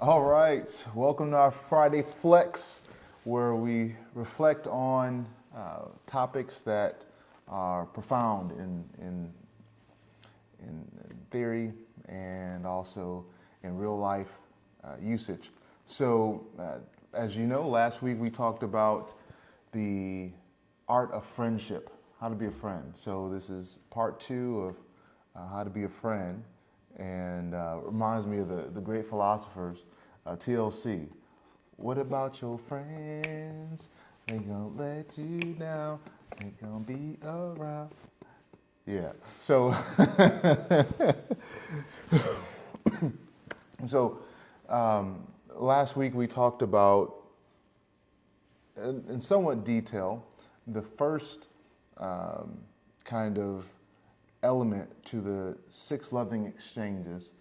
All right, welcome to our Friday Flex, where we reflect on topics that are profound in theory and also in real life usage. So, as you know, last week we talked about the art of friendship, how to be a friend. So this is part two of how to be a friend, and reminds me of the great philosophers, TLC. What about your friends? They gonna let you down. They gonna be around. Yeah. So, so last week we talked about, in somewhat detail, the first kind of element to the six loving exchanges,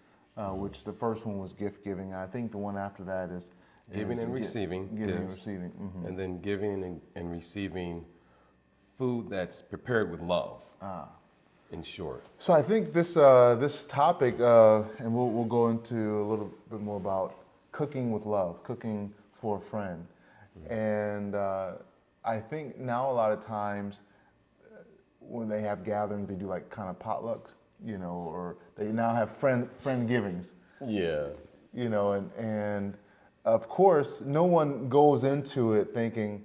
which the first one was gift giving. I think the one after that is Giving and receiving. Giving and receiving. Mm-hmm. And then giving and receiving food that's prepared with love, in short. So I think this topic, and we'll go into a little bit more about cooking with love, cooking for a friend. Mm-hmm. And I think now a lot of times when they have gatherings, they do like kind of potlucks, or they now have friend givings. Yeah. And of course, no one goes into it thinking,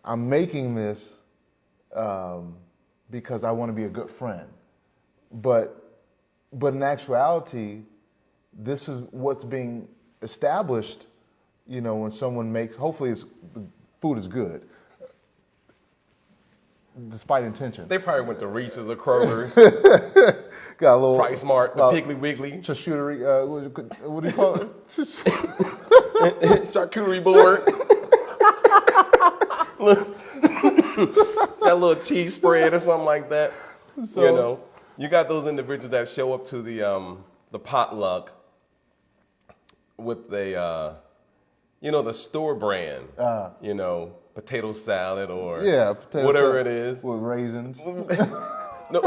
I'm making this because I want to be a good friend. But in actuality, this is what's being established, when someone makes, hopefully the food is good, despite intention. They probably went to Reese's or Kroger's, Got a little Price Mart, the Piggly Wiggly, charcuterie, what do you call it? charcuterie board. That little cheese spread or something like that. So, you got those individuals that show up to the potluck with the store brand, potato salad or whatever it is. With raisins. No,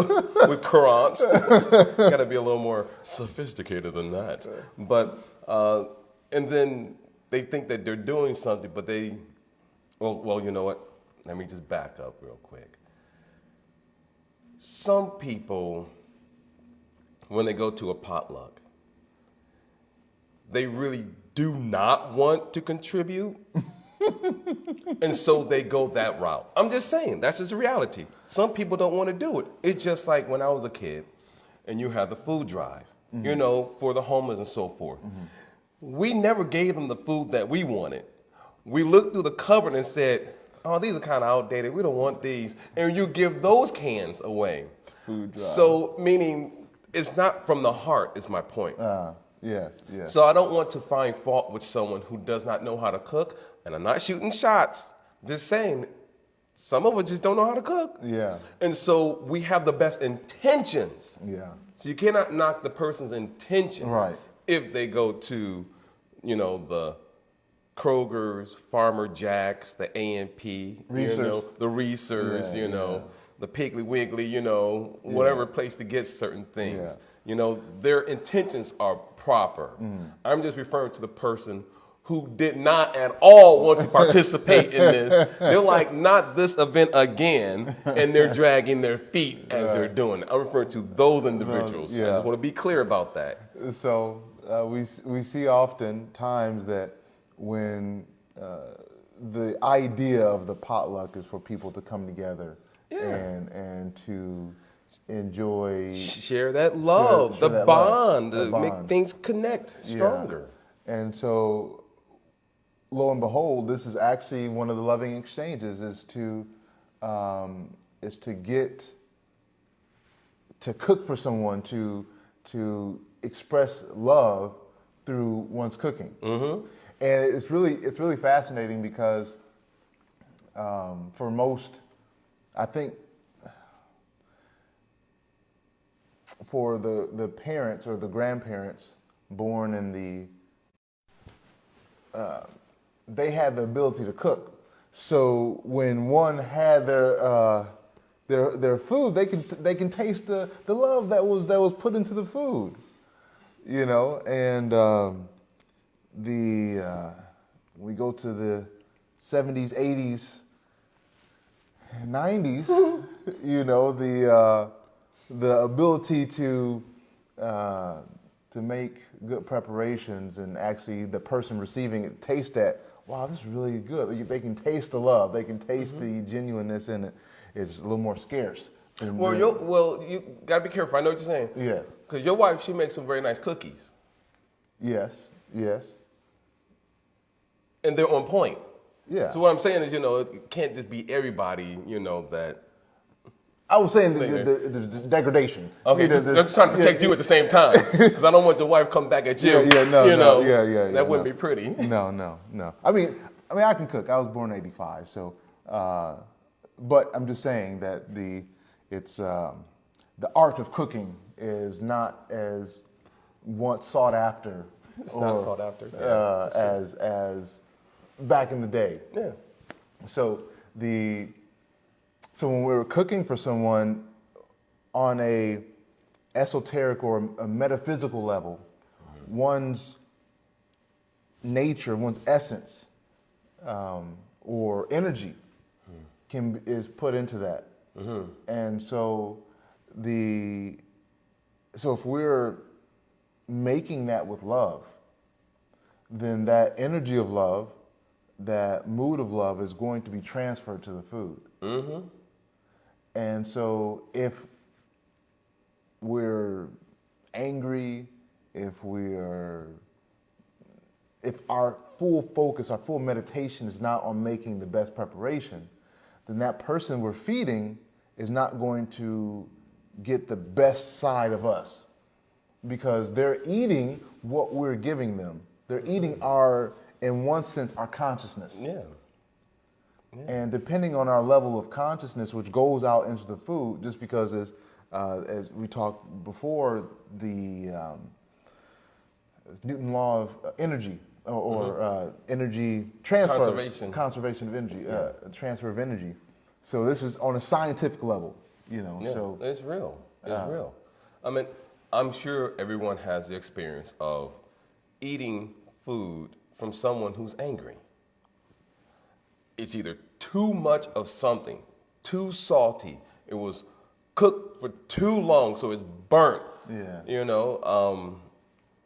with currants. Got to be a little more sophisticated than that. But and then they think that they're doing something, but well, you know what? Let me just back up real quick. Some people, when they go to a potluck, they really do not want to contribute. And so they go that route. I'm just saying, that's just a reality. Some people don't want to do it. It's just like when I was a kid and you had the food drive, for the homeless and so forth. Mm-hmm. We never gave them the food that we wanted. We looked through the cupboard and said, oh, these are kind of outdated. We don't want these. And you give those cans away. Food drive. So, meaning it's not from the heart is my point. Yes. So I don't want to find fault with someone who does not know how to cook. And I'm not shooting shots. Just saying, some of us just don't know how to cook. Yeah. And so we have the best intentions. Yeah. So you cannot knock the person's intentions. Right. If they go to, the Kroger's, Farmer Jack's, the A&P, the Reese's, the Piggly Wiggly, whatever place to get certain things. Yeah. Their intentions are proper. I'm just referring to the person who did not at all want to participate in this. They're like, not this event again, and they're dragging their feet as they're doing it. I'm referring to those individuals. I just want to be clear about that. So we see often times that when the idea of the potluck is for people to come together and to enjoy, share that love, share the that bond, love, to the make bond. things connect stronger. Yeah. And so, lo and behold, this is actually one of the loving exchanges: is to cook for someone, to express love through one's cooking. Mm-hmm. And it's really fascinating because for most, I think, for the parents or the grandparents born in they had the ability to cook. So when one had their food, they can taste the love that was put into the food, and we go to the 70s, 80s, 90s, the ability to make good preparations and actually the person receiving it taste that, wow, this is really good. They can taste the love. They can taste the genuineness in it. It's a little more scarce. Well, you gotta be careful. I know what you're saying. Yes. Because your wife, she makes some very nice cookies. Yes. Yes. And they're on point. Yeah. So what I'm saying is, it can't just be everybody, that. I was saying the degradation. Okay, I'm just trying to protect you at the same time, because I don't want your wife come back at you. That wouldn't be pretty. No. I mean, I can cook. I was born in '85, so. But I'm just saying that the art of cooking is not as once sought after. It's not sought after. As back in the day. Yeah. So when we were cooking for someone on a esoteric or a metaphysical level, one's nature, one's essence, or energy is put into that. And so if we're making that with love, then that energy of love, that mood of love is going to be transferred to the food. And so if we're angry, if our full focus, our full meditation is not on making the best preparation, then that person we're feeding is not going to get the best side of us, because they're eating what we're giving them. They're eating in one sense, our consciousness. Yeah. And depending on our level of consciousness, which goes out into the food, just because as we talked before, the Newton law of energy or energy transfer, conservation of energy, transfer of energy. So this is on a scientific level, So it's real. It's real. I mean, I'm sure everyone has the experience of eating food from someone who's angry. It's either too much of something, too salty, it was cooked for too long, so it's burnt. Yeah.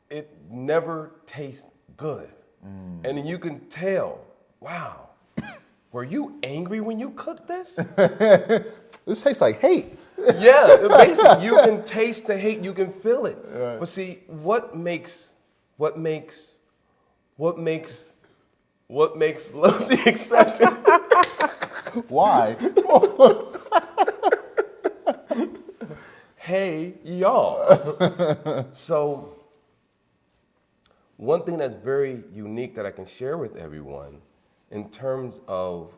It never tastes good. And then you can tell, wow, were you angry when you cooked this? This tastes like hate. Yeah, basically, you can taste the hate, you can feel it. Right. But see, what makes love the exception? Why? Hey, y'all. So, one thing that's very unique that I can share with everyone in terms of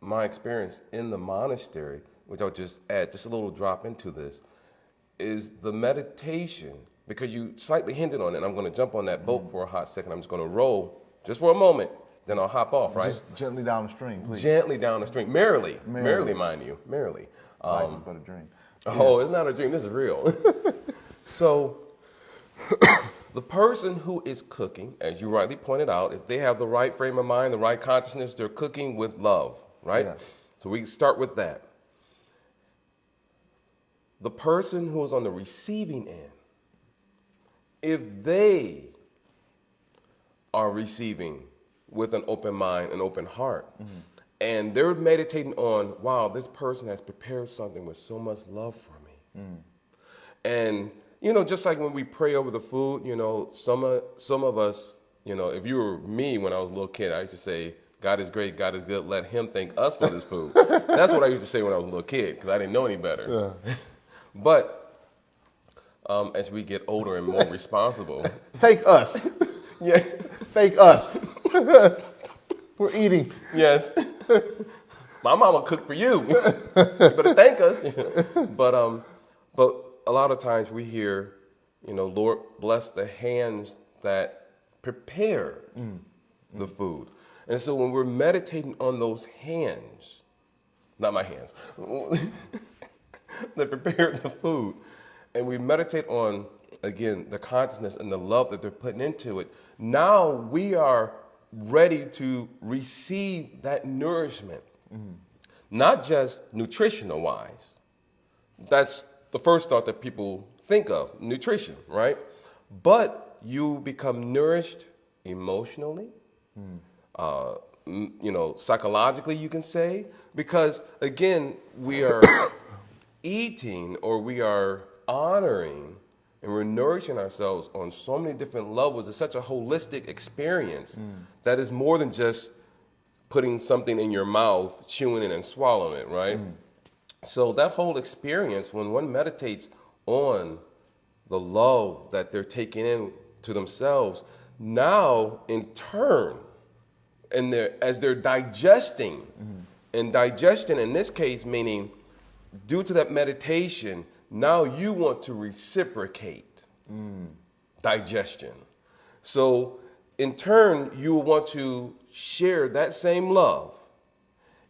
my experience in the monastery, which I'll just add just a little drop into this, is the meditation, because you slightly hinted on it, and I'm going to jump on that boat for a hot second. I'm just going to roll just for a moment, then I'll hop off, right? Just gently down the stream, please. Gently down the stream. Merrily, mind you, merrily. Life is but a dream. Oh, it's not a dream, this is real. So, the person who is cooking, as you rightly pointed out, if they have the right frame of mind, the right consciousness, they're cooking with love, right? Yes. So we start with that. The person who is on the receiving end, if they are receiving with an open mind, an open heart, and they're meditating on, wow, this person has prepared something with so much love for me. And, just like when we pray over the food, some of us, if you were me when I was a little kid, I used to say, God is great, God is good, let him thank us for this food. That's what I used to say when I was a little kid, because I didn't know any better. Yeah. But as we get older and more responsible. Thank us. Yeah. Thank us. We're eating. Yes. My mama cooked for you. You better thank us. But a lot of times we hear, Lord, bless the hands that prepare the food. And so when we're meditating on those hands, not my hands, that prepare the food, and we meditate on again, the consciousness and the love that they're putting into it, now we are ready to receive that nourishment, not just nutritional wise. That's the first thought that people think of, nutrition, right? But you become nourished emotionally, psychologically, you can say, because again, we are eating or we are honoring and we're nourishing ourselves on so many different levels. It's such a holistic experience that is more than just putting something in your mouth, chewing it and swallowing it, right? So that whole experience, when one meditates on the love that they're taking in to themselves, now in turn, as they're digesting, and digestion in this case meaning due to that meditation, now you want to reciprocate digestion. So in turn, you will want to share that same love,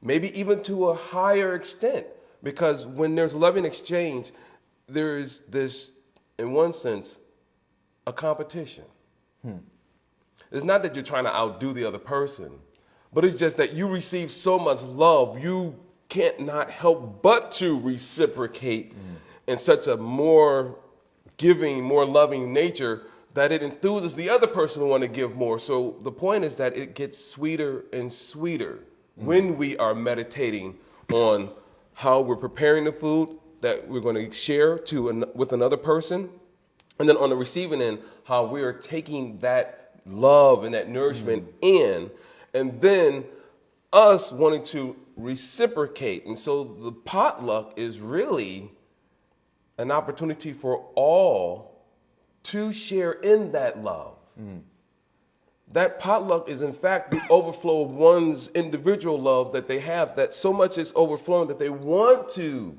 maybe even to a higher extent, because when there's loving exchange, there is this, in one sense, a competition. It's not that you're trying to outdo the other person, but it's just that you receive so much love, you can't not help but to reciprocate in such a more giving, more loving nature that it enthuses the other person to want to give more. So the point is that it gets sweeter and sweeter when we are meditating on how we're preparing the food that we're going to share with another person. And then on the receiving end, how we are taking that love and that nourishment in, and then us wanting to reciprocate. And so the potluck is really an opportunity for all to share in that love. That potluck is in fact the overflow of one's individual love that they have, that so much is overflowing that they want to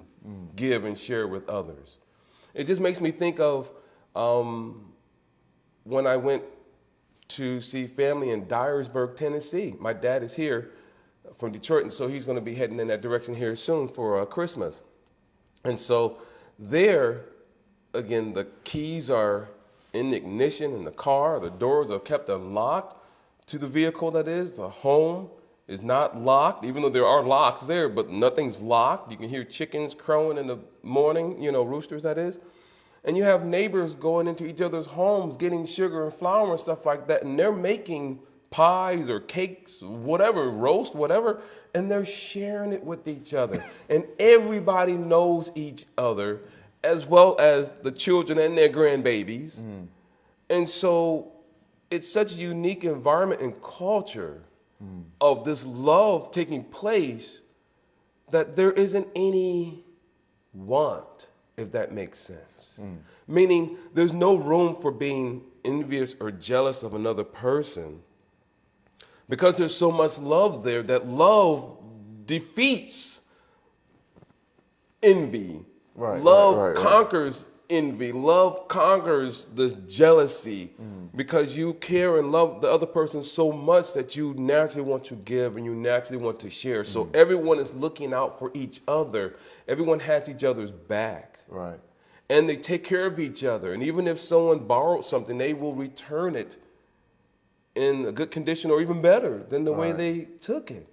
give and share with others. It just makes me think of when I went to see family in Dyersburg, Tennessee. My dad is here from Detroit, and so he's going to be heading in that direction here soon for Christmas. And so there, again, the keys are in the ignition in the car. The doors are kept unlocked to the vehicle, that is. The home is not locked, even though there are locks there, but nothing's locked. You can hear chickens crowing in the morning, roosters, that is. And you have neighbors going into each other's homes, getting sugar and flour and stuff like that, and they're making pies or cakes, whatever, roast, whatever, and they're sharing it with each other. And everybody knows each other, as well as the children and their grandbabies. And so it's such a unique environment and culture of this love taking place that there isn't any want, if that makes sense. Meaning there's no room for being envious or jealous of another person, because there's so much love there that love defeats envy. Love conquers envy. Love conquers this jealousy, because you care and love the other person so much that you naturally want to give and you naturally want to share. So everyone is looking out for each other. Everyone has each other's back. Right. And they take care of each other. And even if someone borrowed something, they will return it in a good condition or even better than the way they took it.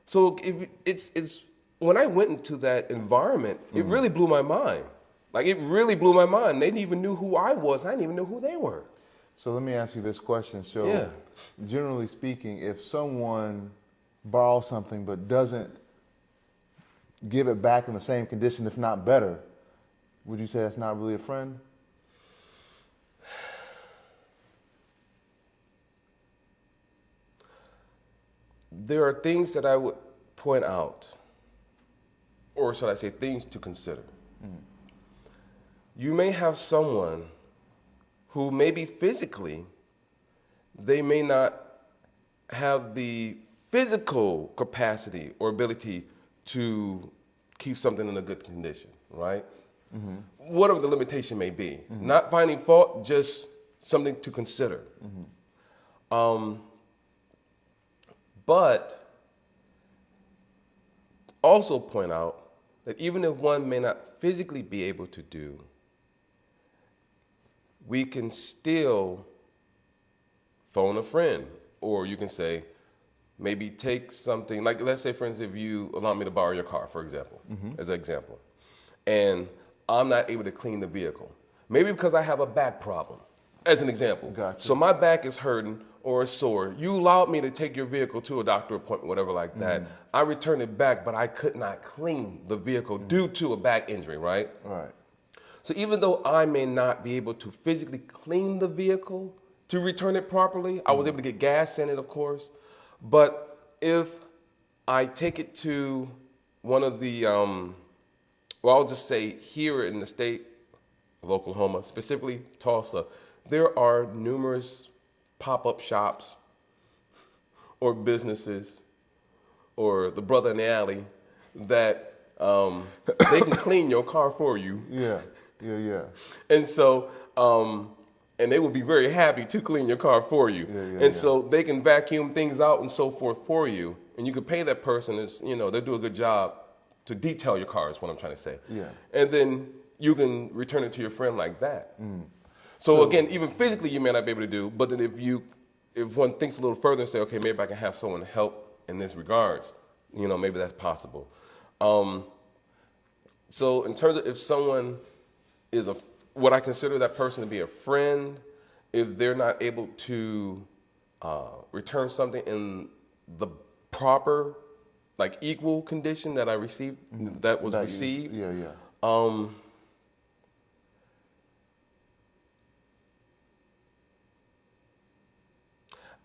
So it's when I went into that environment, it really blew my mind. Like, it really blew my mind. They didn't even knew who I was. I didn't even know who they were. So let me ask you this question. So generally speaking, if someone borrows something but doesn't give it back in the same condition, if not better, would you say that's not really a friend? There are things that I would point out, or should I say things to consider. You may have someone who maybe physically, they may not have the physical capacity or ability to keep something in a good condition, right? Whatever the limitation may be. Not finding fault, just something to consider. But also point out that even if one may not physically be able to do, we can still phone a friend, or you can say, maybe take something, like let's say, for instance, if you allow me to borrow your car, for example, as an example, and I'm not able to clean the vehicle, maybe because I have a back problem, as an example. Gotcha. So my back is hurting or it's sore. You allowed me to take your vehicle to a doctor appointment, whatever like that. I returned it back, but I could not clean the vehicle due to a back injury, right? Right. So even though I may not be able to physically clean the vehicle to return it properly, I was able to get gas in it, of course. But if I take it to one of the, well, I'll just say here in the state of Oklahoma, specifically Tulsa, there are numerous pop-up shops or businesses or the brother in the alley that they can clean your car for you. Yeah. And so, and they will be very happy to clean your car for you. So they can vacuum things out and so forth for you. And you can pay that person, they'll do a good job to detail your car is what I'm trying to say. Yeah. And then you can return it to your friend like that. So again, even physically you may not be able to do, but then if one thinks a little further and say, okay, maybe I can have someone help in this regards, maybe that's possible. So in terms of if someone is what I consider that person to be a friend, if they're not able to return something in the proper, like equal condition that I received, that was received.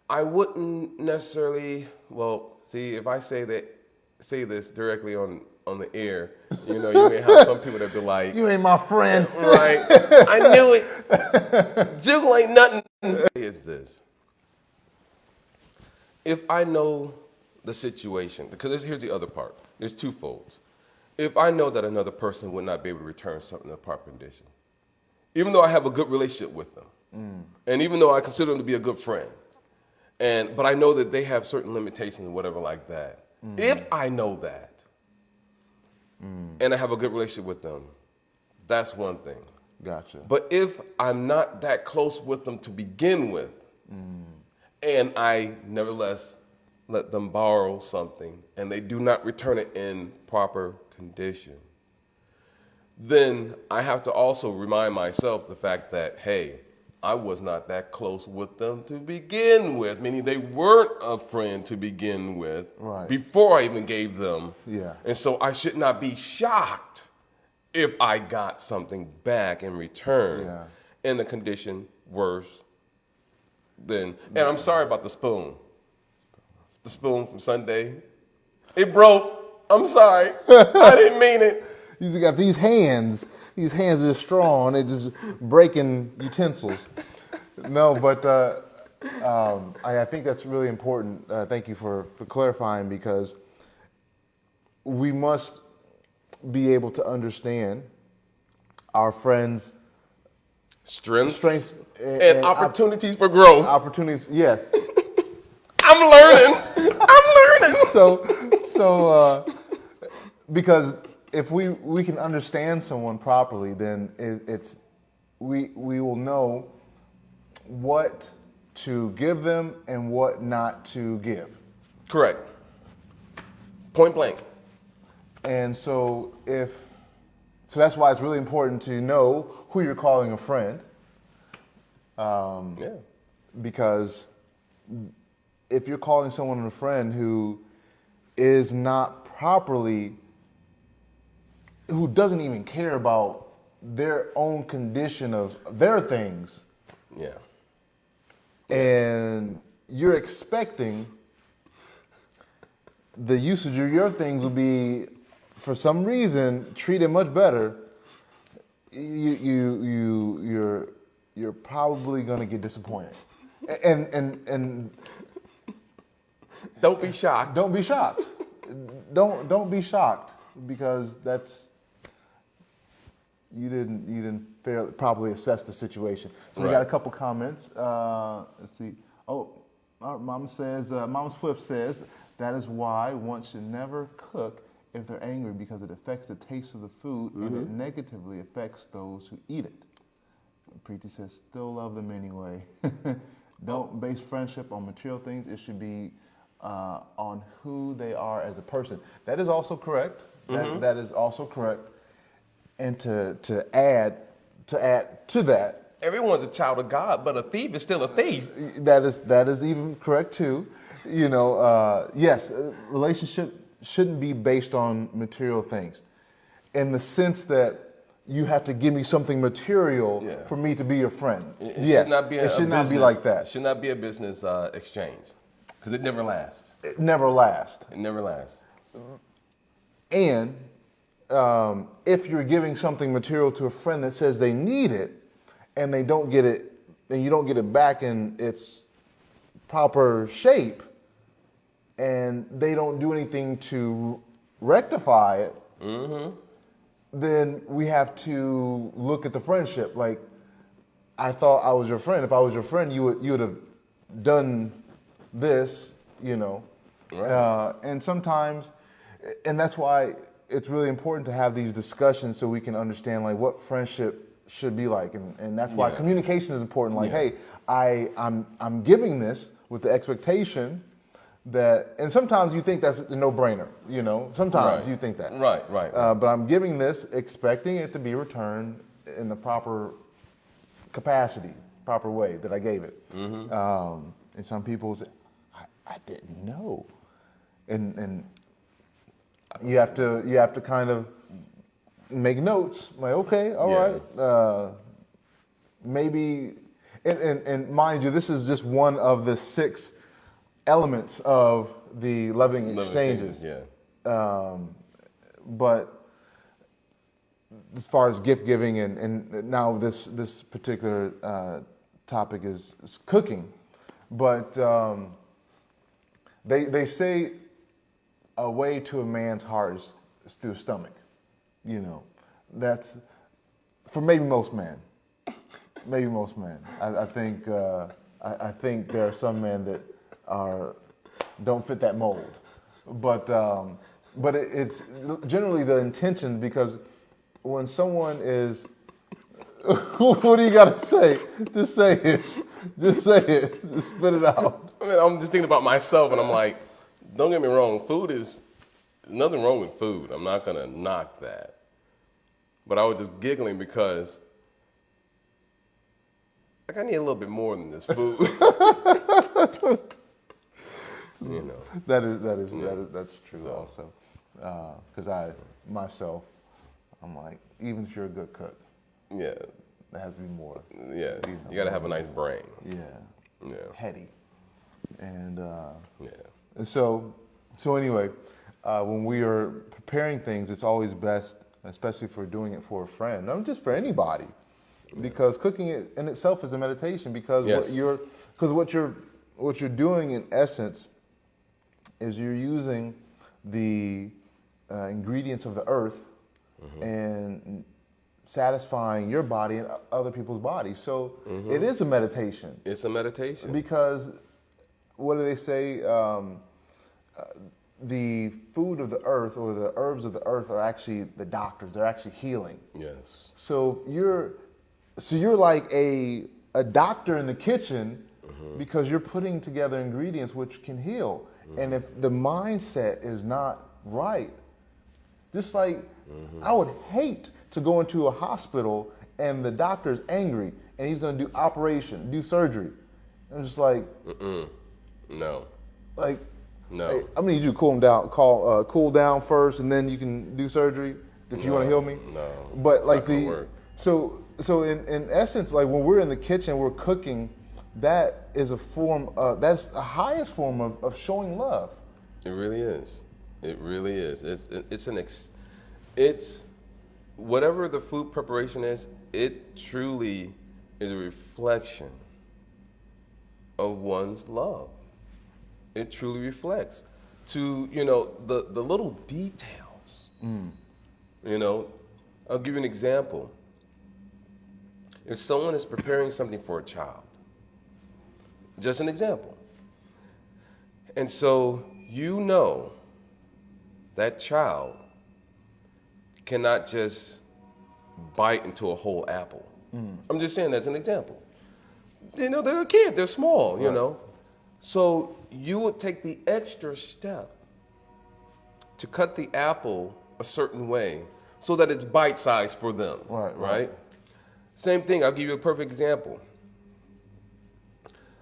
I wouldn't necessarily, if I say this directly on the air, you may have some people that be like, You ain't my friend. right, I knew it. Jiggle ain't nothing. Is this. If I know the situation, because here's the other part. There's two folds. If I know that another person would not be able to return something in a proper condition, even though I have a good relationship with them, and even though I consider them to be a good friend, but I know that they have certain limitations and whatever like that. If I know that, and I have a good relationship with them, that's one thing. Gotcha. But if I'm not that close with them to begin with, and I nevertheless let them borrow something, and they do not return it in proper condition, then I have to also remind myself the fact that, hey, I was not that close with them to begin with, meaning they weren't a friend to begin with before I even gave them. And so I should not be shocked if I got something back in return in a condition worse than, and I'm sorry about the spoon. The spoon from Sunday. It broke. I'm sorry. I didn't mean it. You got these hands are strong, they're just breaking utensils. No, but I think that's really important. Thank you for clarifying, because we must be able to understand our friends' strengths and opportunities for growth. Opportunities, yes. I'm learning. So because if we can understand someone properly, then we will know what to give them and what not to give. Correct. Point blank. And so that's why it's really important to know who you're calling a friend. Because if you're calling someone a friend who is not properly, who doesn't even care about their own condition of their things, and you're expecting the usage of your things will be, for some reason, treated much better, you're probably going to get disappointed. And don't be shocked. Don't be shocked. Don't be shocked, because you didn't fairly properly assess the situation. So we got a couple comments. Let's see. Oh, Mama Swift says that is why one should never cook if they're angry, because it affects the taste of the food and it negatively affects those who eat it. Preacher says, still love them anyway. Don't base friendship on material things. It should be on who they are as a person. That is also correct. That is also correct. And to add to that, Everyone's a child of God, but a thief is still a thief. that is even correct too. You know, yes, relationship shouldn't be based on material things, in the sense that you have to give me something material for me to be your friend. It Yes, should not be it should not be like that. It should not be a business exchange, because it never lasts. It never lasts. It never lasts. And if you're giving something material to a friend that says they need it, and they don't get it, and you don't get it back in its proper shape, and they don't do anything to rectify it, then we have to look at the friendship. Like, I thought I was your friend. If I was your friend, you would have done this, you know. Right. And sometimes, and that's why it's really important to have these discussions so we can understand like what friendship should be like, and that's why communication is important. Like, hey, I'm giving this with the expectation that, and sometimes you think that's a no-brainer, you know. Sometimes you think that. Right. But I'm giving this expecting it to be returned in the proper capacity, proper way that I gave it. And some people say, I didn't know, and you have to kind of make notes. Like, okay, all right, maybe, and mind you, this is just one of the 6 elements of the loving exchanges. But as far as gift giving, and now this particular topic is cooking, but they say a way to a man's heart is through the stomach. You know, that's for maybe most men. Maybe most men. I think there are some men that don't fit that mold, but it's generally the intention, because when someone is, what do you got to say? Just say it. Just say it. Just spit it out. I mean, I'm just thinking about myself, and I'm like, don't get me wrong, there's nothing wrong with food. I'm not gonna knock that, but I was just giggling because like I need a little bit more than this food. You know. That's true also. Because I myself, I'm like, even if you're a good cook, there has to be more. Yeah, you gotta have a nice brain. Yeah. Heady, and yeah. So anyway, when we are preparing things, it's always best, especially if we're doing it for a friend, not just for anybody, because cooking in itself is a meditation. Because what you're doing in essence is you're using the ingredients of the earth and satisfying your body and other people's bodies. So it is a meditation. It's a meditation. Because what do they say? The food of the earth, or the herbs of the earth, are actually the doctors. They're actually healing. Yes. So you're like a doctor in the kitchen, because you're putting together ingredients which can heal. And if the mindset is not right, just like I would hate to go into a hospital and the doctor's angry and he's going to do surgery. I'm just like, no. Like, no. Hey, I'm gonna need you to cool down first, and then you can do surgery if you want to heal me. No. But like so in essence, like when we're in the kitchen, we're cooking. That is a form of, that's the highest form of showing love. It really is. It really is. It's whatever the food preparation is, it truly is a reflection of one's love. It truly reflects to, the little details. I'll give you an example. If someone is preparing something for a child, just an example, and so that child cannot just bite into a whole apple. I'm just saying that's an example. You know, they're a kid, they're small, you know. So you would take the extra step to cut the apple a certain way so that it's bite-sized for them, right? Same thing, I'll give you a perfect example.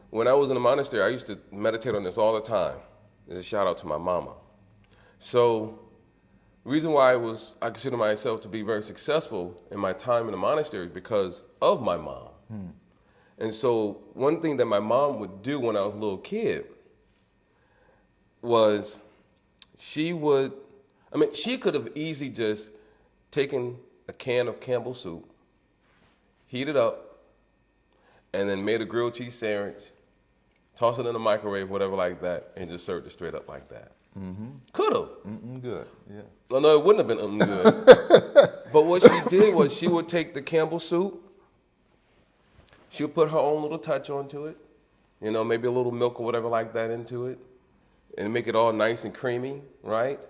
When I was in the monastery, I used to meditate on this all the time. There's a shout out to my mama. So the reason why I consider myself to be very successful in my time in the monastery is because of my mom. And so one thing that my mom would do when I was a little kid was she could have easily just taken a can of Campbell soup, heat it up, and then made a grilled cheese sandwich, toss it in the microwave, whatever like that, and just served it straight up like that. Could have. Good, yeah. Well, no, it wouldn't have been good. But what she did was she would take the Campbell soup, she would put her own little touch onto it, you know, maybe a little milk or whatever like that into it, and make it all nice and creamy, right?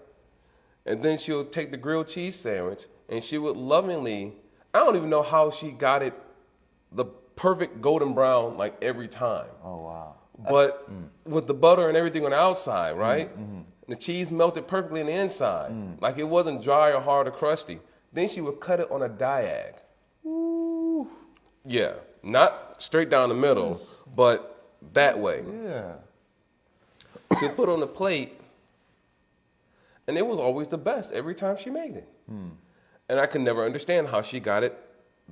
And then she would take the grilled cheese sandwich, and she would lovingly, I don't even know how she got it the perfect golden brown like every time. Oh, wow. But with the butter and everything on the outside, right? The cheese melted perfectly on the inside. Like it wasn't dry or hard or crusty. Then she would cut it on a diag. Ooh. Yeah, not straight down the middle, but that way. Yeah. She would put it on the plate, and it was always the best every time she made it. And I could never understand how she got it,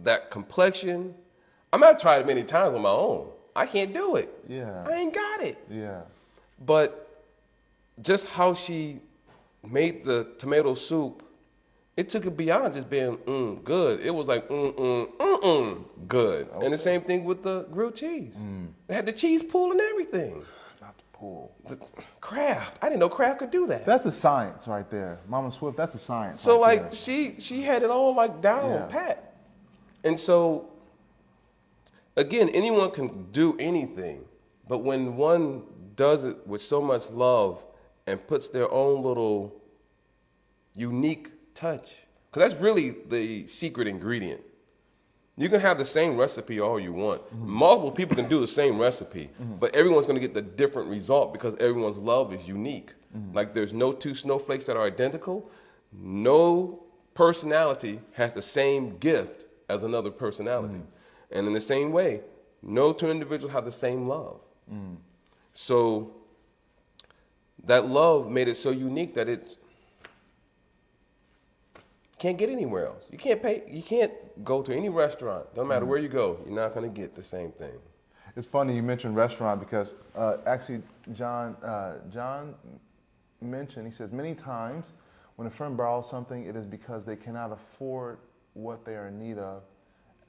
that complexion. I mean, I've tried it many times on my own. I can't do it. Yeah. I ain't got it. Yeah. But just how she made the tomato soup, it took it beyond just being good. It was like good. Okay. And the same thing with the grilled cheese. They had the cheese pool and everything. Not the pool. Kraft. I didn't know Kraft could do that. That's a science right there. Mama Swift, that's a science. So right like there. she had it all like down pat. And so again, anyone can do anything, but when one does it with so much love and puts their own little unique touch, because that's really the secret ingredient. You can have the same recipe all you want. Multiple people can do the same recipe, but everyone's going to get the different result because everyone's love is unique. Like there's no two snowflakes that are identical. No personality has the same gift as another personality. And in the same way, no two individuals have the same love. So that love made it so unique that it can't get anywhere else. You can't go to any restaurant, no matter where you go, you're not going to get the same thing. It's funny you mentioned restaurant because actually John mentioned, he says, many times when a friend borrows something, it is because they cannot afford what they are in need of,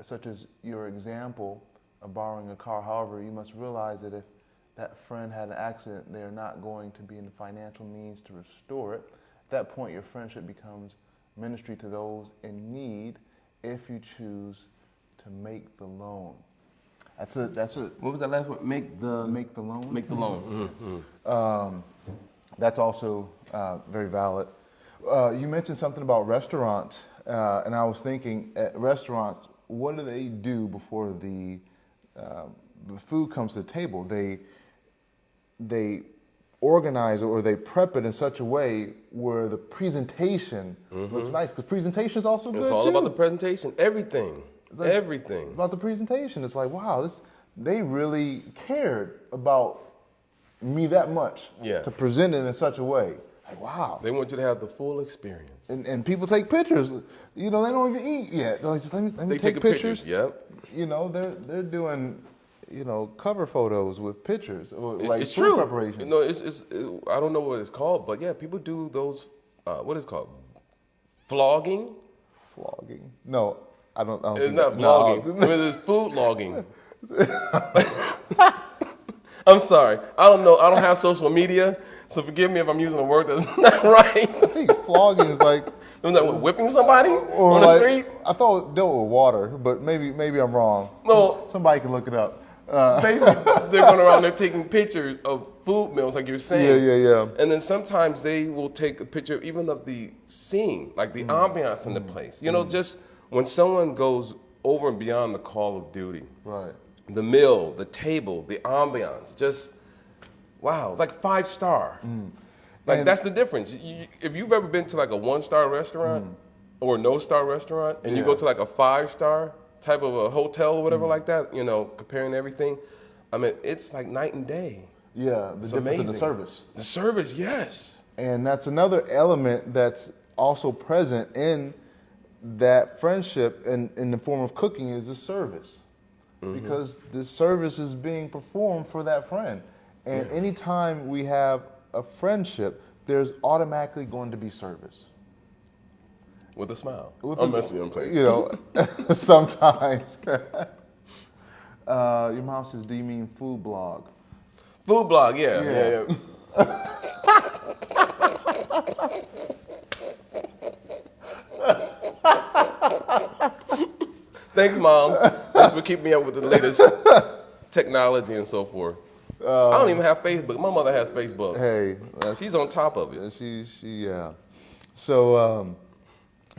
such as your example of borrowing a car. However, you must realize that if that friend had an accident, they are not going to be in the financial means to restore it. At that point, your friendship becomes ministry to those in need if you choose to make the loan. That's it. What was that last word? Make the loan. Make the loan. That's also very valid. You mentioned something about restaurants, and I was thinking at restaurants, what do they do before the food comes to the table? They organize or they prep it in such a way where the presentation looks nice. Because presentation is also good It's all too. about the presentation. Everything. Like, Everything. About the presentation. It's like, wow, they really cared about me that much to present it in such a way. Like, wow. They want you to have the full experience. And people take pictures. You know, they don't even eat yet. They're like, just let me take pictures. Yep. You know, they're doing, you know, cover photos with pictures, or like it's food true. preparation. No, I don't know what it's called, but yeah, people do those. What is it called? Vlogging. Vlogging? No, I don't. It's think not that- vlogging. No. I mean, it's food logging. I'm sorry. I don't know. I don't have social media, so forgive me if I'm using a word that's not right. I think flogging is like. Isn't that what, whipping somebody Or on the like, street? I thought it dealt with water, but maybe I'm wrong. No. Somebody can look it up. Basically, they're going around there taking pictures of food meals, like you're saying. Yeah. And then sometimes they will take a picture even of the scene, like the ambiance in the place. You know, just when someone goes over and beyond the call of duty. Right. The meal, the table, the ambiance, just wow, like 5-star. Like And- that's the difference. If you've ever been to like a 1-star restaurant or a no-star restaurant, and you Yeah. go to like a 5-star type of a hotel or whatever like that, comparing everything, I mean, it's like night and day. Yeah, the It's difference in the amazing. service. The service, yes. And that's another element that's also present in that friendship in the form of cooking is the service. Because the service is being performed for that friend. And anytime we have a friendship, there's automatically going to be service. With a smile. With I'm a- messing with you, You know, sometimes. Your mom says, do you mean food blog? Food blog, yeah. Yeah. Thanks, Mom. Thanks for keeping me up with the latest technology and so forth. I don't even have Facebook. My mother has Facebook. Hey, that's, She's on top of it. yeah. So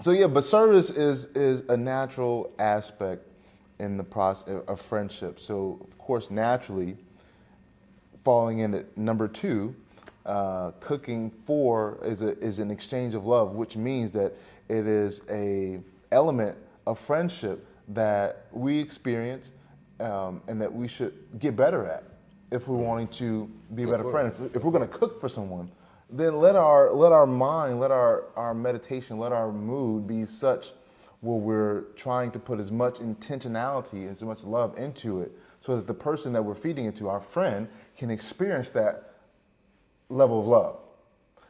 yeah, but service is a natural aspect in the process of friendship. So of course, naturally, falling in at number 2, cooking is an exchange of love, which means that it is a element of friendship that we experience and that we should get better at if we're wanting to be a better friend. If we're going to cook for someone, then let our mind, let our meditation, let our mood be such where we're trying to put as much intentionality, as much love into it, so that the person that we're feeding it to, our friend, can experience that level of love.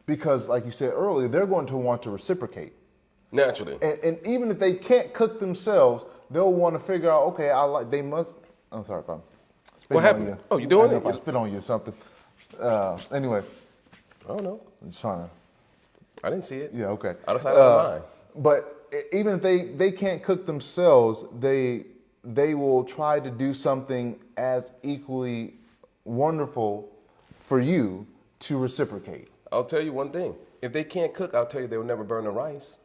Because like you said earlier, they're going to want to reciprocate. Naturally. And even if they can't cook themselves, they'll want to figure out, okay, I'm sorry if I'm spitting What happened? on you. Oh, you doing I don't know it? if I spit on you or something. Anyway, I don't know. I'm just trying to, I didn't see it. yeah, okay. Out of sight, out of mind. But even if they can't cook themselves, they will try to do something as equally wonderful for you to reciprocate. I'll tell you one thing. If they can't cook, I'll tell you they will never burn the rice.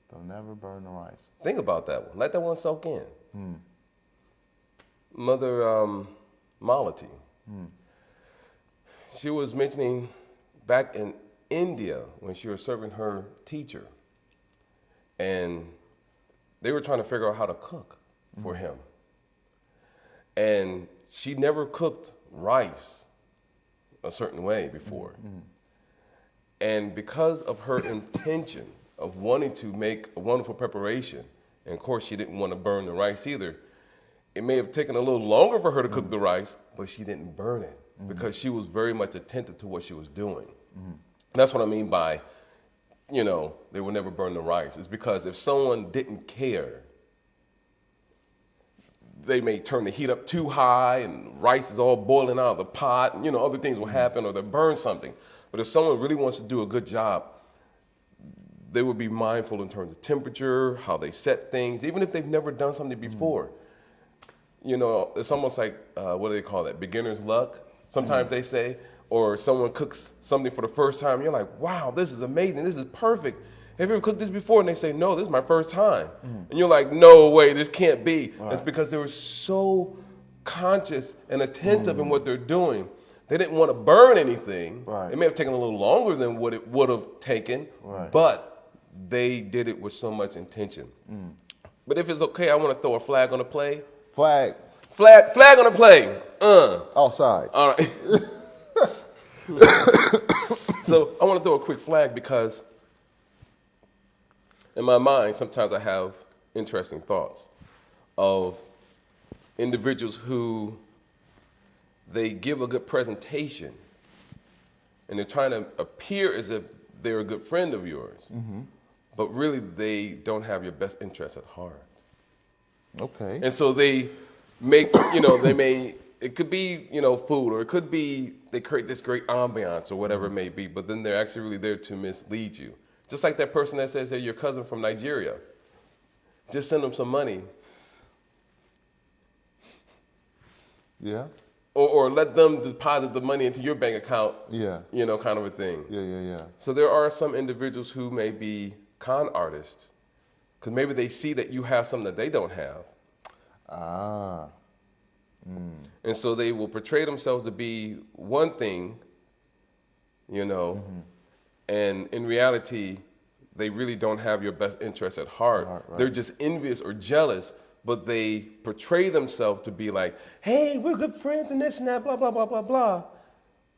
They'll never burn the rice. Think about that one. Let that one soak in. Mother Malati, she was mentioning back in India when she was serving her teacher, and they were trying to figure out how to cook for him. And she never cooked rice a certain way before. And because of her intention of wanting to make a wonderful preparation, and of course she didn't want to burn the rice either, it may have taken a little longer for her to cook the rice, but she didn't burn it because she was very much attentive to what she was doing. That's what I mean by, they will never burn the rice. It's because if someone didn't care, they may turn the heat up too high and rice is all boiling out of the pot, and other things will happen, or they'll burn something. But if someone really wants to do a good job, they would be mindful in terms of temperature, how they set things, even if they've never done something before. It's almost like, what do they call that? Beginner's luck, sometimes they say, or someone cooks something for the first time. You're like, wow, this is amazing. This is perfect. Have you ever cooked this before? And they say, no, this is my first time. And you're like, no way, this can't be. Right. It's because they were so conscious and attentive in what they're doing. They didn't want to burn anything. Right. It may have taken a little longer than what it would have taken, Right. but they did it with so much intention. But if it's okay, I want to throw a flag on the play. Flag, Flag on the play. all sides. All right. So I want to throw a quick flag because in my mind, sometimes I have interesting thoughts of individuals who they give a good presentation and they're trying to appear as if they're a good friend of yours, but really they don't have your best interest at heart. Okay. And so they make, it could be, food, or it could be they create this great ambiance or whatever it may be, but then they're actually really there to mislead you. Just like that person that says they're your cousin from Nigeria. Just send them some money. Yeah. Or let them deposit the money into your bank account, Yeah. kind of a thing. Yeah. So there are some individuals who may be con artists because maybe they see that you have something that they don't have. Ah. And so they will portray themselves to be one thing, you know, and in reality, they really don't have your best interest at heart. Right. They're just envious or jealous, but they portray themselves to be like, hey, we're good friends and this and that, blah, blah, blah, blah, blah.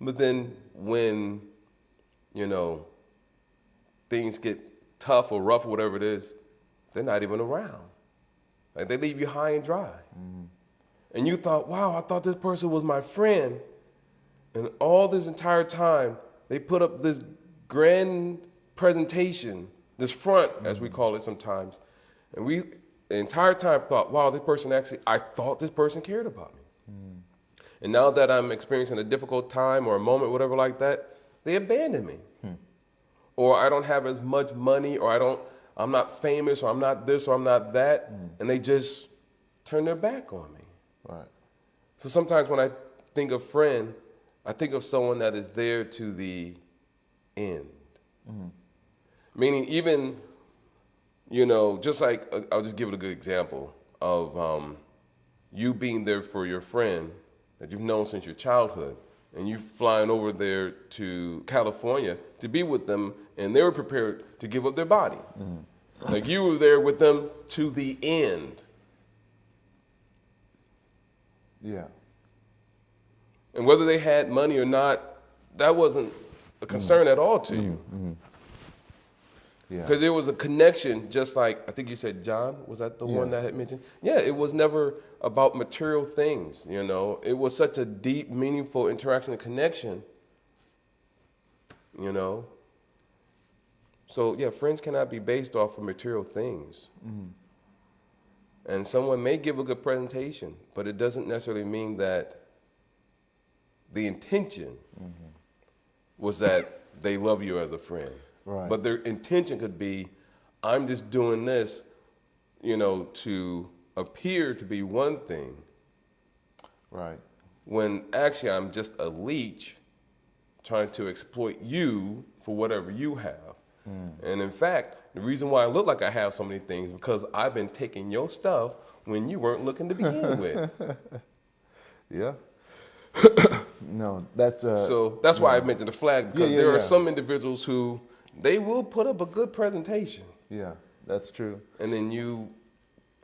But then when, you know, things get tough or rough or whatever it is, they're not even around. Like they leave you high and dry. And you thought, wow, I thought this person was my friend. And all this entire time, they put up this grand presentation, this front, as we call it sometimes. And we, the entire time, thought, wow, this person actually, I thought this person cared about me. And now that I'm experiencing a difficult time or a moment, whatever like that, they abandon me. Or I don't have as much money, or I'm not famous, or I'm not this, or I'm not that. And they just turn their back on me. Right. So sometimes when I think of friend, I think of someone that is there to the end. Meaning even, you know, just like, I'll just give it a good example of you being there for your friend that you've known since your childhood, and you flying over there to California to be with them, and they were prepared to give up their body. Like you were there with them to the end. Yeah. And whether they had money or not, that wasn't a concern at all to you. Yeah. Because there was a connection, just like, I think you said John, was that the one that had mentioned? Yeah, it was never about material things, you know. It was such a deep, meaningful interaction and connection, you know. So, yeah, friends cannot be based off of material things. And someone may give a good presentation, but it doesn't necessarily mean that the intention was that they love you as a friend. Right. But their intention could be, I'm just doing this, you know, to appear to be one thing, Right. when actually I'm just a leech trying to exploit you for whatever you have. And in fact, the reason why I look like I have so many things is because I've been taking your stuff when you weren't looking to begin with. Yeah. No, that's So that's why I mentioned the flag, because Yeah, there are yeah. some individuals who they will put up a good presentation, yeah, that's true. and then you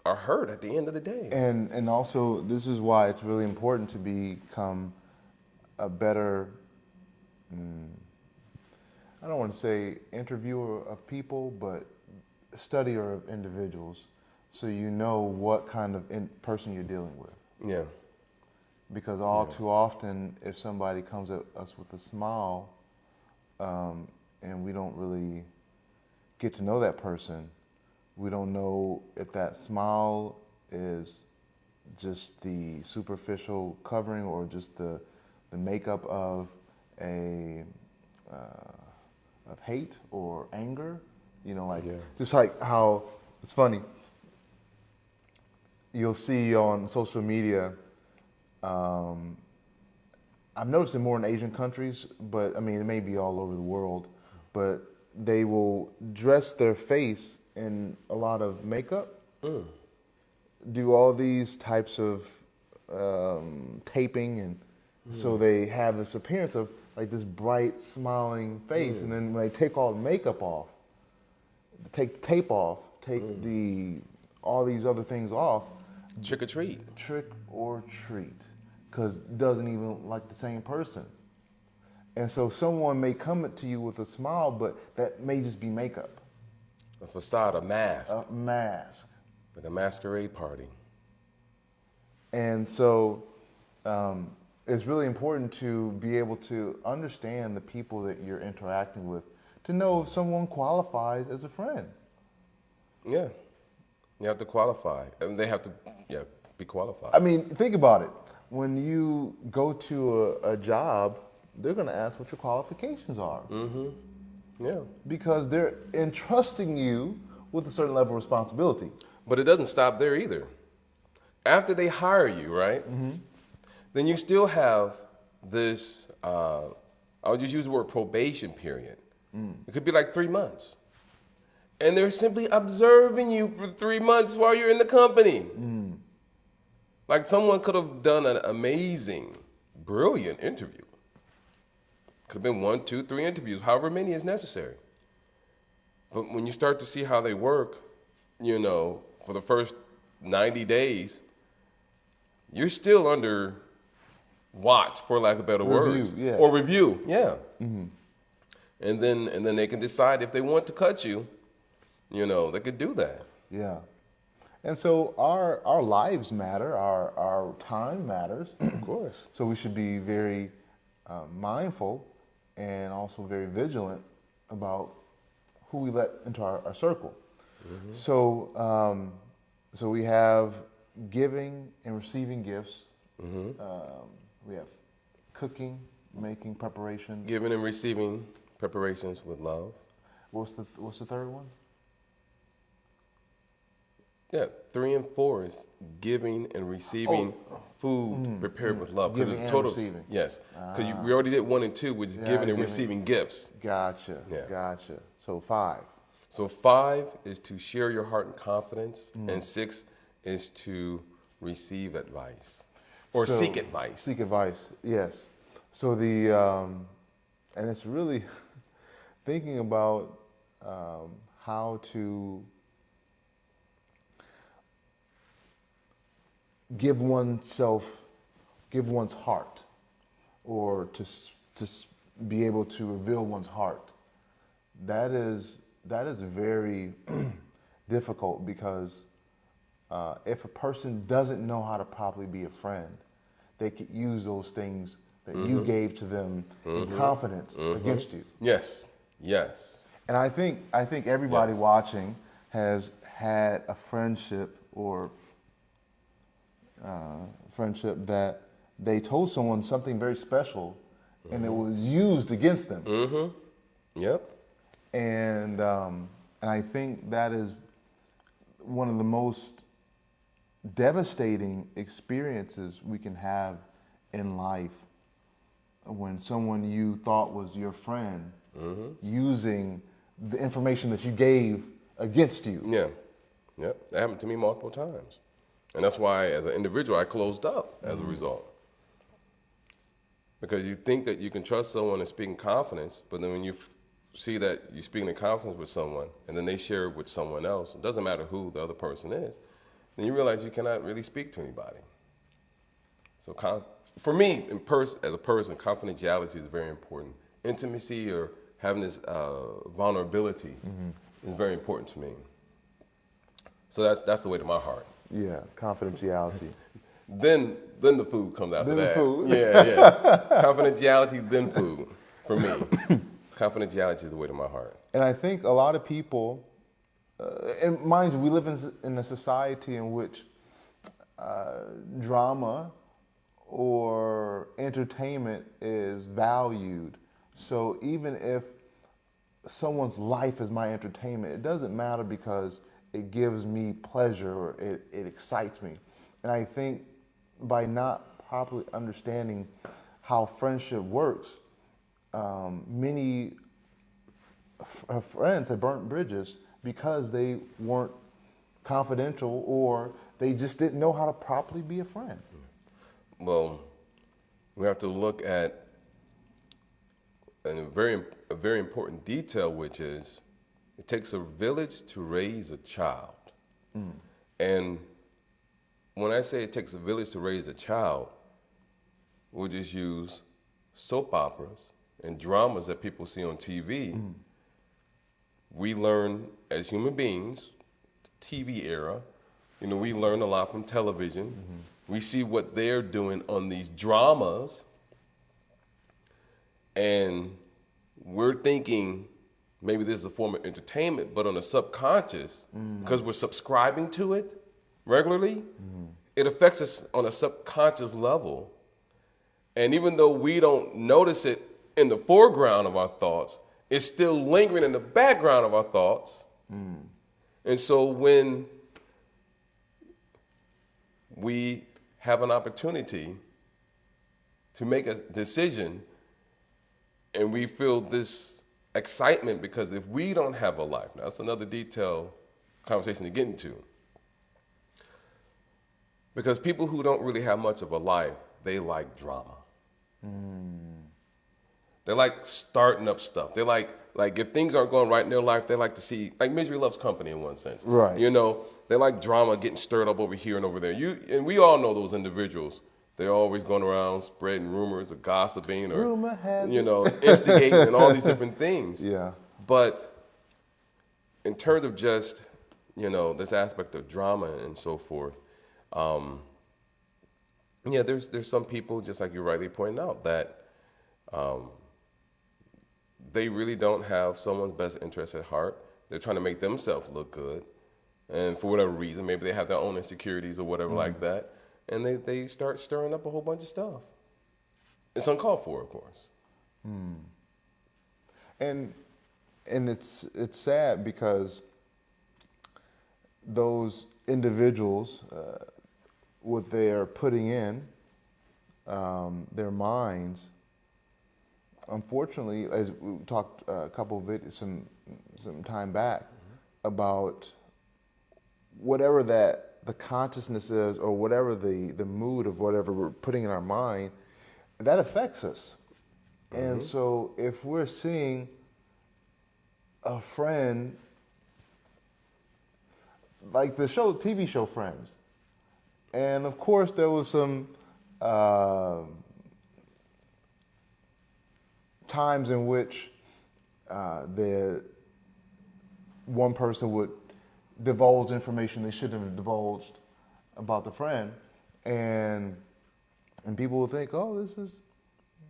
are hurt at the end of the day. And also, this is why it's really important to become a better, I don't want to say interviewer of people, but studier of individuals, so you know what kind of person you're dealing with. Yeah. Because all too often, if somebody comes at us with a smile, and we don't really get to know that person, we don't know if that smile is just the superficial covering or just the makeup of of hate or anger. You know, like just like how it's funny. You'll see on social media. I've noticed it more in Asian countries, but I mean, it may be all over the world, but they will dress their face in a lot of makeup, do all these types of taping, and so they have this appearance of like this bright, smiling face, and then when they take all the makeup off, take the tape off, take all these other things off, Trick or treat. trick or treat, because it doesn't even like the same person. And so someone may come to you with a smile, but that may just be makeup, A facade, a mask, a mask. like a masquerade party. And so it's really important to be able to understand the people that you're interacting with, to know if someone qualifies as a friend. Yeah. You have to qualify. And they have to, be qualified. I mean, think about it. When you go to a job, they're going to ask what your qualifications are. Yeah. Because they're entrusting you with a certain level of responsibility. But it doesn't stop there either. After they hire you, right? Then you still have this, I'll just use the word probation period. It could be like 3 months. And they're simply observing you for 3 months while you're in the company. Like someone could have done an amazing, brilliant interview. Could have been 1, 2, 3 interviews, however many is necessary. But when you start to see how they work, for the first 90 days, you're still under watch, for lack of better words. Yeah. Or review, yeah. And then they can decide if they want to cut you, they could do that. Yeah. And so our lives matter, our time matters. Of course. So we should be very mindful and also very vigilant about who we let into our circle. So so we have giving and receiving gifts. We have cooking, making preparations. Giving and receiving preparations with love. What's the third one? Yeah, 3 and 4 is giving and receiving food prepared with love. Giving it's and total. receiving. Yes, because we already did 1 and 2, which is giving and receiving gifts. Gotcha. Yeah. Gotcha. So 5. So 5 is to share your heart and confidence, and 6 is to receive advice or So, seek advice. Seek advice. Yes. So and it's really thinking about how to give one's heart, or to be able to reveal one's heart. That is very difficult, because if a person doesn't know how to properly be a friend, they could use those things that you gave to them in confidence against you. Yes. Yes. And I think everybody watching has had a friendship or friendship that they told someone something very special, and it was used against them. Yep. And I think that is one of the most devastating experiences we can have in life, when someone you thought was your friend using the information that you gave against you. Yeah. Yep. That happened to me multiple times. And that's why, as an individual, I closed up as a result. Because you think that you can trust someone and speak in confidence, but then when you see that you're speaking in confidence with someone, and then they share it with someone else, it doesn't matter who the other person is, then you realize you cannot really speak to anybody. So for me, as a person, confidentiality is very important. Intimacy, or having this vulnerability, is very important to me. So that's the way to my heart. Yeah, confidentiality. Then the food comes after Then the that. food. Yeah. Confidentiality, then food. For me, confidentiality is the way to my heart. And I think a lot of people, and mind you, we live in a society in which drama or entertainment is valued. So even if someone's life is my entertainment, it doesn't matter, because it gives me pleasure, or it excites me. And I think by not properly understanding how friendship works, many friends have burnt bridges because they weren't confidential, or they just didn't know how to properly be a friend. Well, we have to look at a very important detail, which is it takes a village to raise a child. And when I say it takes a village to raise a child, we'll just use soap operas and dramas that people see on TV. We learn as human beings, TV era, we learn a lot from television. We see what they're doing on these dramas, and we're thinking maybe this is a form of entertainment, but on a subconscious, because we're subscribing to it regularly, it affects us on a subconscious level. And even though we don't notice it in the foreground of our thoughts, it's still lingering in the background of our thoughts. And so when we have an opportunity to make a decision, and we feel this excitement, because if we don't have a life, now that's another detailed conversation to get into. Because people who don't really have much of a life, they like drama. They like starting up stuff. They like if things aren't going right in their life, they like to see, like misery loves company in one sense. Right. You know, they like drama getting stirred up over here and over there. And we all know those individuals. They're always going around spreading rumors or gossiping or, Rumor has you it. know, instigating and all these different things. Yeah. But in terms of just, you know, this aspect of drama and so forth, yeah, there's some people, just like you rightly pointed out, that they really don't have someone's best interest at heart. They're trying to make themselves look good. And for whatever reason, maybe they have their own insecurities or whatever like that. And they start stirring up a whole bunch of stuff. It's uncalled for, of course. And it's sad because those individuals, what they are putting in their minds, unfortunately, as we talked a couple of it some time back about whatever that the consciousness is, or whatever the mood of whatever we're putting in our mind, that affects us. And so if we're seeing a friend, like the TV show Friends, and of course there was some times in which the one person would divulge information they shouldn't have divulged about the friend, and people would think, oh,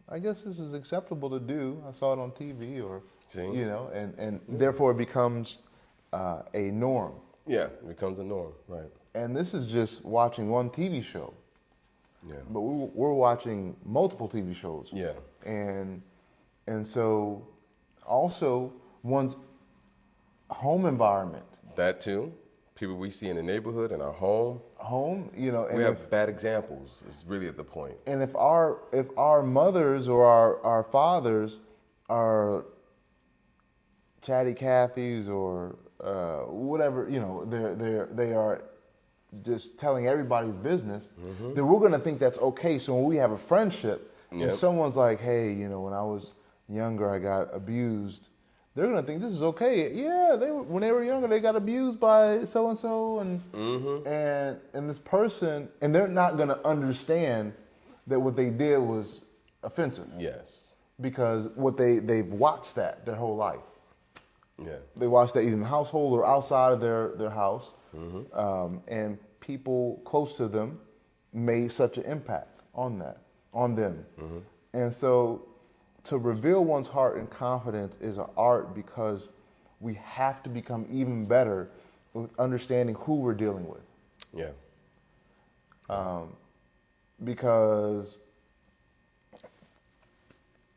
I guess this is acceptable to do. I saw it on TV, or you know, and therefore it becomes a norm. Yeah, it becomes a norm, right? And this is just watching one TV show. Yeah. But we're watching multiple TV shows. Yeah. And so also one's home environment. That too. People we see in the neighborhood, in our home. Home, you know, and We have bad examples, is really at the point. and if our mothers or our fathers are chatty Cathys or whatever, you know, they are just telling everybody's business, then we're going to think that's okay. So when we have a friendship and someone's like, hey, you know, when I was younger, I got abused, they're going to think this is okay. Yeah, when they were younger, they got abused by so-and-so and this person, and they're not going to understand that what they did was offensive. Yes. Because they've watched that their whole life. Yeah. They watch that either in the household or outside of their house. And people close to them made such an impact on them. And so to reveal one's heart and confidence is an art, because we have to become even better with understanding who we're dealing with. Yeah. Because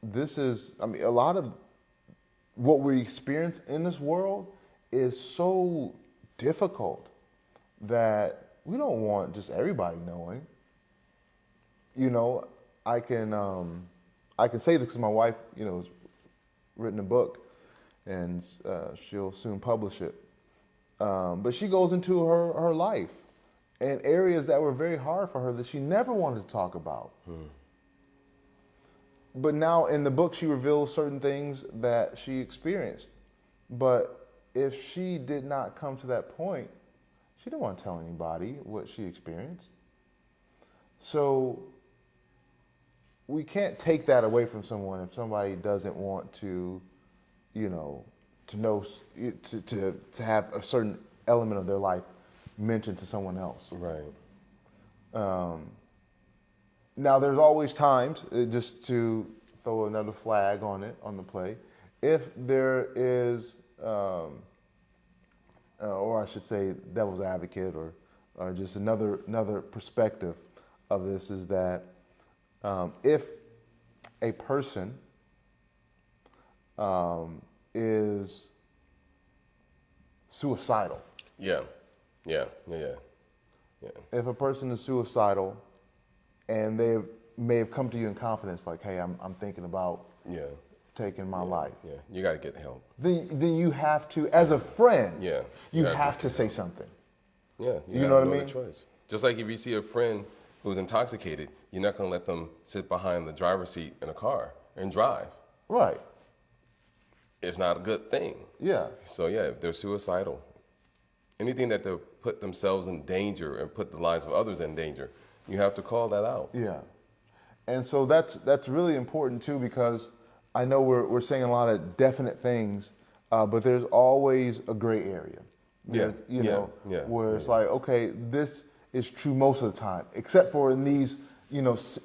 this is, I mean, a lot of what we experience in this world is so difficult that we don't want just everybody knowing. You know, I can say this because my wife, you know, has written a book, and she'll soon publish it. But she goes into her life and areas that were very hard for her that she never wanted to talk about. But now in the book, she reveals certain things that she experienced. But if she did not come to that point, she didn't want to tell anybody what she experienced. So we can't take that away from someone if somebody doesn't want to, you know, to have a certain element of their life mentioned to someone else. Right. Now, there's always times, just to throw another flag on the play, if there is, or I should say, devil's advocate, or just another perspective of this is that if a person is suicidal. Yeah. If a person is suicidal and they may have come to you in confidence, like, hey, I'm thinking about take in my life, Yeah, you got to get help. then you have to, as a friend, Yeah, you gotta have to say something. Yeah, You know what I no mean? other choice. Just like if you see a friend who's intoxicated, you're not going to let them sit behind the driver's seat in a car and drive. Right. It's not a good thing. Yeah. So yeah, if they're suicidal, anything that they'll put themselves in danger and put the lives of others in danger, you have to call that out. Yeah. And so that's really important too, because I know we're saying a lot of definite things, but there's always a gray area. Yeah, You know, yeah, where it's like, okay, this is true most of the time, except for in these,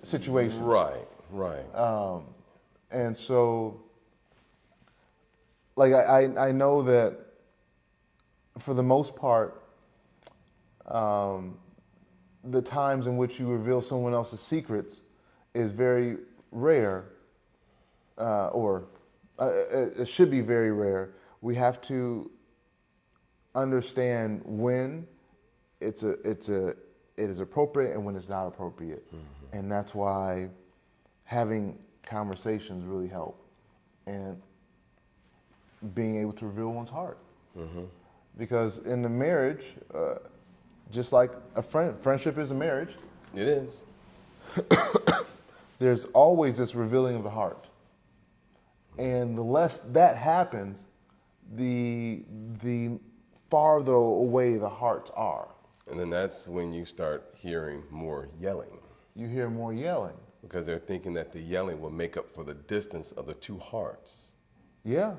situations. Right. And so, like, I know that for the most part, the times in which you reveal someone else's secrets is very rare, or it should be very rare. We have to understand when it is appropriate and when it's not appropriate, and that's why having conversations really help, and being able to reveal one's heart, because in the marriage, just like a friendship is a marriage, It is. there's always this revealing of the heart, and the less that happens, the farther away the hearts are. And then that's when you start hearing more yelling, You hear more yelling. because they're thinking that the yelling will make up for the distance of the two hearts. Yeah,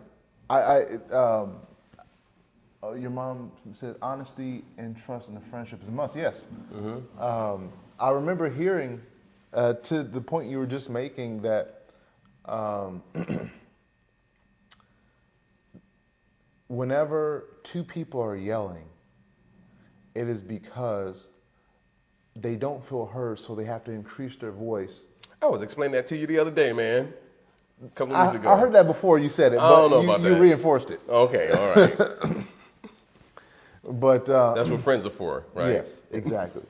your mom said honesty and trust in the friendship is a must. Yes. I remember hearing, to the point you were just making, that whenever two people are yelling, it is because they don't feel heard, so they have to increase their voice. I was explaining that to you the other day, man. A couple of weeks ago. I heard that before you said it, I don't but know about you that. reinforced it. Okay, all right. But That's what friends are for, right? yes, exactly.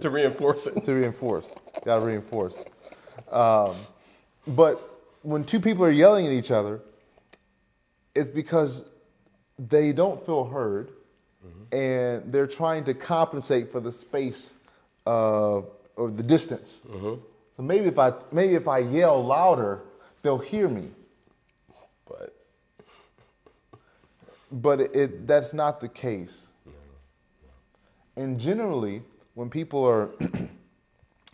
To reinforce it. To reinforce. Got to reinforce. But when two people are yelling at each other, it's because they don't feel heard, and they're trying to compensate for the space or the distance. So maybe if I yell louder, they'll hear me. But that's not the case. And generally, when people are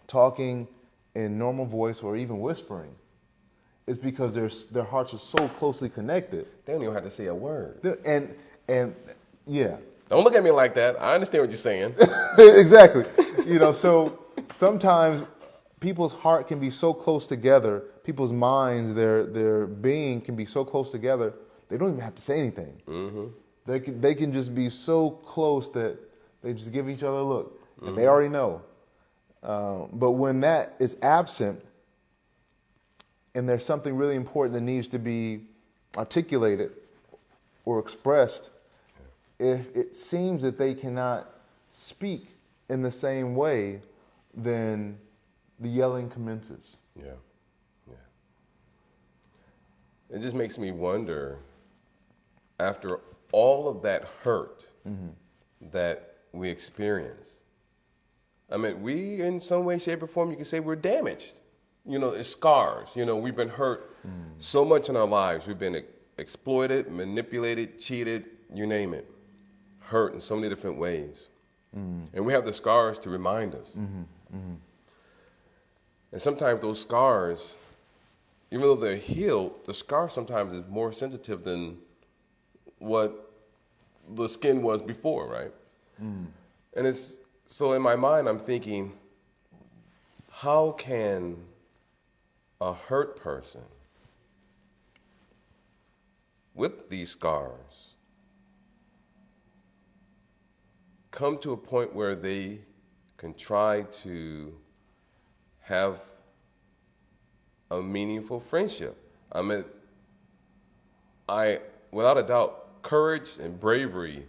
talking in normal voice or even whispering, it's because their hearts are so closely connected. They don't even have to say a word. And yeah. Don't look at me like that. I understand what you're saying. Exactly. So sometimes people's heart can be so close together, people's minds, their being can be so close together, they don't even have to say anything. They can just be so close that they just give each other a look, and they already know. But when that is absent, and there's something really important that needs to be articulated or expressed, if it seems that they cannot speak in the same way, then the yelling commences. Yeah. It just makes me wonder, after all of that hurt that we experience, I mean, we, in some way, shape, or form, you can say we're damaged. It's scars. We've been hurt so much in our lives. We've been exploited, manipulated, cheated, you name it. Hurt in so many different ways. And we have the scars to remind us. And sometimes those scars, even though they're healed, the scar sometimes is more sensitive than what the skin was before, right? And it's so in my mind, I'm thinking, how can a hurt person with these scars come to a point where they can try to have a meaningful friendship? I mean, without a doubt, courage and bravery,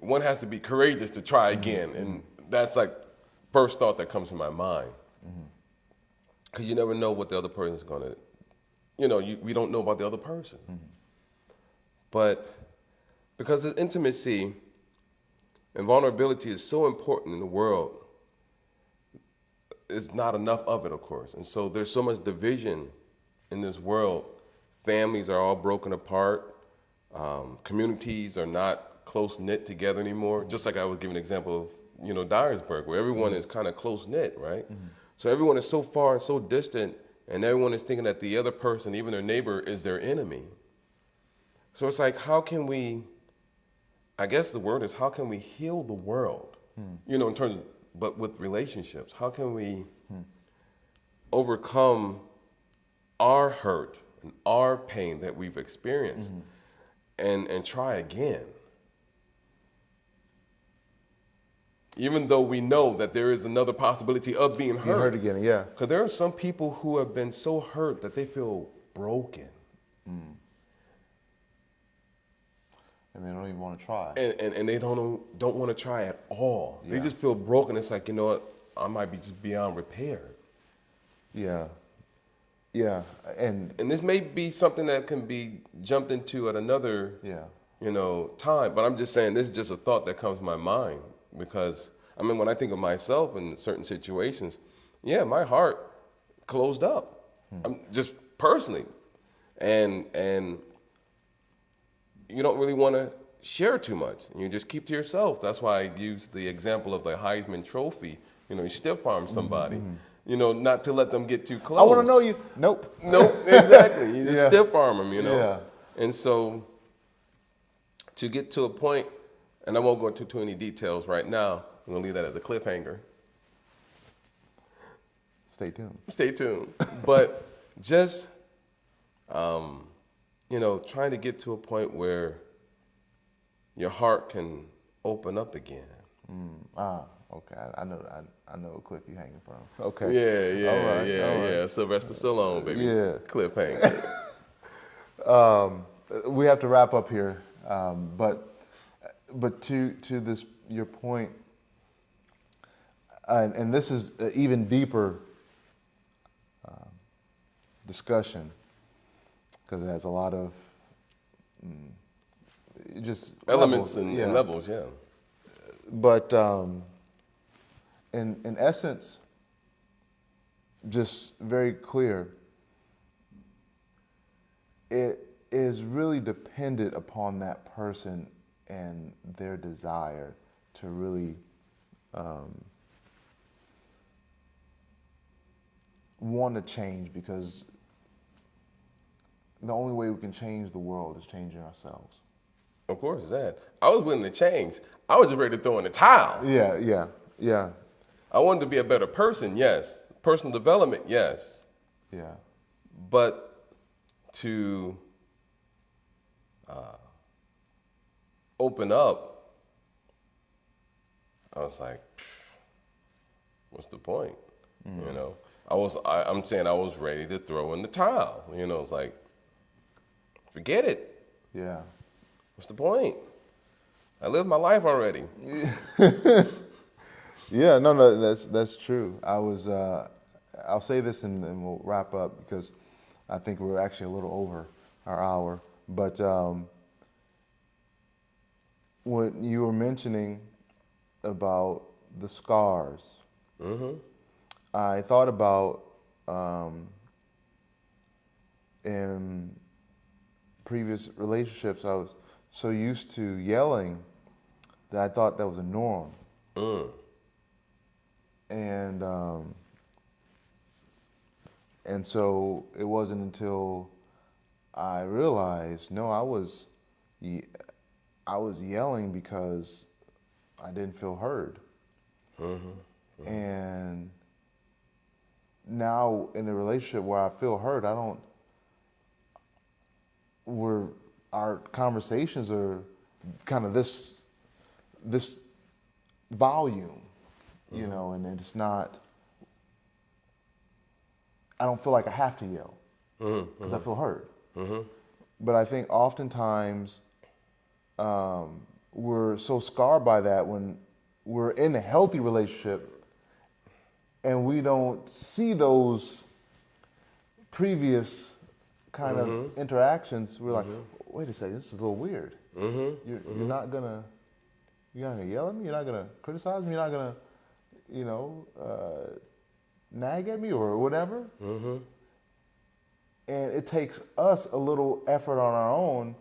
one has to be courageous to try again. And that's like first thought that comes to my mind. Because you never know what the other person is going to we don't know about the other person. But because of intimacy and vulnerability is so important in the world, there's not enough of it, of course. And so there's so much division in this world. Families are all broken apart. Communities are not close-knit together anymore. Just like I was giving an example of, Dyersburg, where everyone is kind of close-knit, right? So everyone is so far and so distant, and everyone is thinking that the other person, even their neighbor, is their enemy. So it's like, how can we, I guess the word is, how can we heal the world? In terms of, but with relationships, how can we overcome our hurt and our pain that we've experienced and try again? Even though we know that there is another possibility of being hurt. Being hurt again, yeah. Because there are some people who have been so hurt that they feel broken. And they don't even want to try. And they don't want to try at all. Yeah. They just feel broken. It's like, you know what, I might be just beyond repair. Yeah. Yeah. And this may be something that can be jumped into at another time. But I'm just saying, this is just a thought that comes to my mind. Because, when I think of myself in certain situations, my heart closed up. I'm just personally. And you don't really want to share too much. You just keep to yourself. That's why I use the example of the Heisman Trophy. You stiff arm somebody. Not to let them get too close. I want to know you. Nope. Nope, exactly. You just stiff arm them, Yeah. And so to get to a point, and I won't go into too many details right now. I'm going to leave that as a cliffhanger. Stay tuned. Stay tuned. But just, trying to get to a point where your heart can open up again. Okay. I know a cliff you hanging from. Okay. Yeah. All right. Yeah. Sylvester Stallone, baby. Yeah. Cliffhanger. We have to wrap up here, but to this your point, and this is an even deeper discussion because it has a lot of just Elements levels, and levels, yeah. But in essence, just very clear, it is really dependent upon that person and their desire to really want to change, because the only way we can change the world is changing ourselves. Of course, that. I was willing to change. I was just ready to throw in the towel. Yeah. I wanted to be a better person, yes. Personal development, yes. Yeah. But to open up, I was like, what's the point? I'm saying I was ready to throw in the towel. It's like, forget it. Yeah. What's the point? I lived my life already. Yeah, no, that's true. I'll say this and we'll wrap up, because I think we're actually a little over our hour. But when you were mentioning about the scars, I thought about in previous relationships, I was so used to yelling that I thought that was a norm. And so it wasn't until I realized, no, I was yelling because I didn't feel heard. And now in a relationship where I feel heard, our conversations are kind of this volume, and it's not, I don't feel like I have to yell because I feel heard. But I think oftentimes we're so scarred by that when we're in a healthy relationship and we don't see those previous kind of interactions, we're like, wait a second, this is a little weird. You're not gonna yell at me. You're not gonna criticize me. You're not gonna, nag at me or whatever. And it takes us a little effort on our own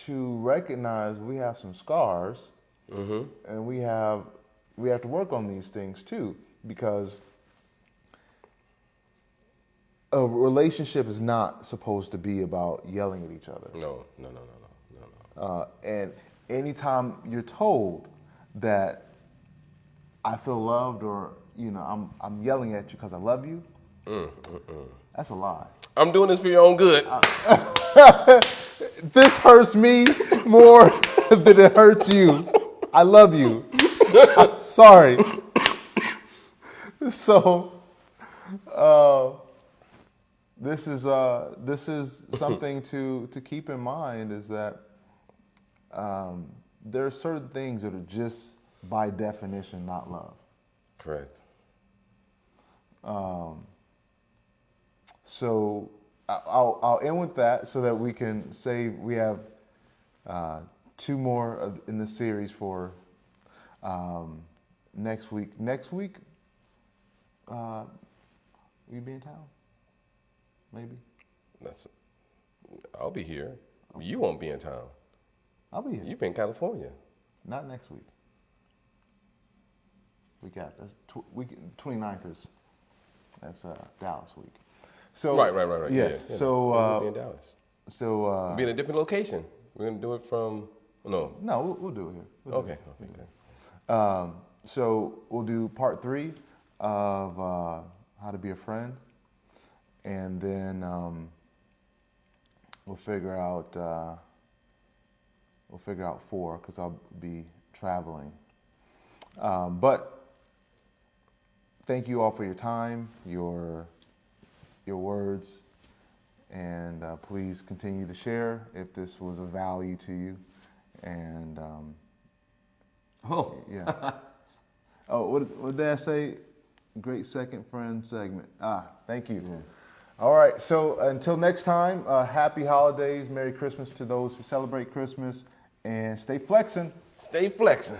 to recognize we have some scars, and we have to work on these things too, because a relationship is not supposed to be about yelling at each other. No. And anytime you're told that I feel loved, or I'm yelling at you because I love you, that's a lie. I'm doing this for your own good. This hurts me more than it hurts you. I love you. Sorry. So, this is something to keep in mind, is that there are certain things that are just by definition not love. Correct. So I'll end with that so that we can say we have 2 more in the series for next week. Next week, will you be in town? Maybe. I'll be here. You won't be in town. I'll be here. You'll be in California. Not next week. We got 29th that's Dallas week. So Right. Yes. Yeah. So we'll be in Dallas. So We'll be in a different location. We're gonna do it from no. No, we'll do it here. Okay. So we'll do part 3 of how to be a friend, and then we'll figure out 4 because I'll be traveling. But thank you all for your time, your words, and please continue to share if this was of value to you. And yeah. Oh, what did I say? Great second friend segment. Thank you. All right. So until next time, happy holidays, Merry Christmas to those who celebrate Christmas, and stay flexing. Stay flexing.